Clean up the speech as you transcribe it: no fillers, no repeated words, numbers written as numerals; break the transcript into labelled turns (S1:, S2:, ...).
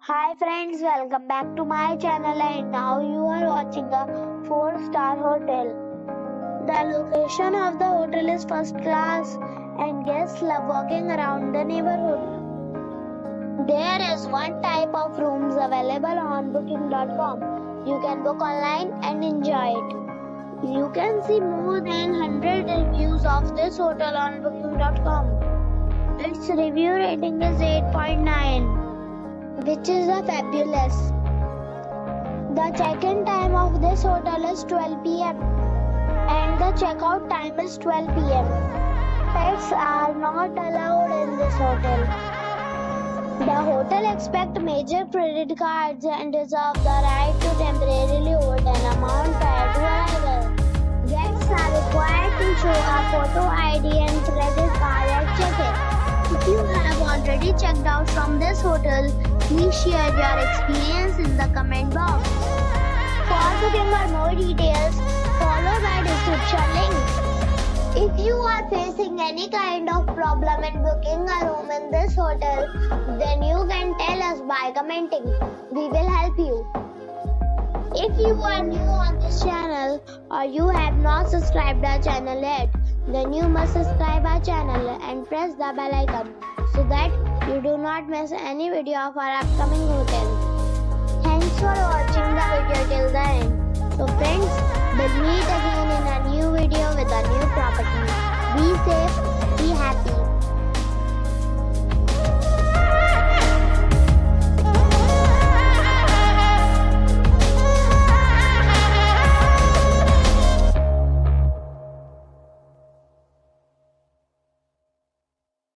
S1: Hi friends, welcome back to my channel and now you are watching a 4-star hotel. The location of the hotel is first class and guests love walking around the neighborhood. There is one type of rooms available on booking.com. You can book online and enjoy it. You can see more than 100 reviews of this hotel on booking.com. Its review rating is 8.9. which is a fabulous. The check-in time of this hotel is 12 p.m. and the check-out time is 12 p.m. Pets are not allowed in this hotel. The hotel accepts major credit cards and reserves the right to temporarily hold an amount prior to arrival. Guests are required to show a photo ID and credit card at check-in. If you have already checked out from this hotel, please share your experience in the comment box. For booking or more details, follow the description link. If you are facing any kind of problem in booking a room in this hotel, then you can tell us by commenting. We will help you. If you are new on this channel or you have not subscribed our channel yet, then you must subscribe our channel and press the bell icon so that you do not miss any video of our upcoming hotel. Thanks for watching the video till the end. So friends, we'll meet again in a new video with a new property. Be safe.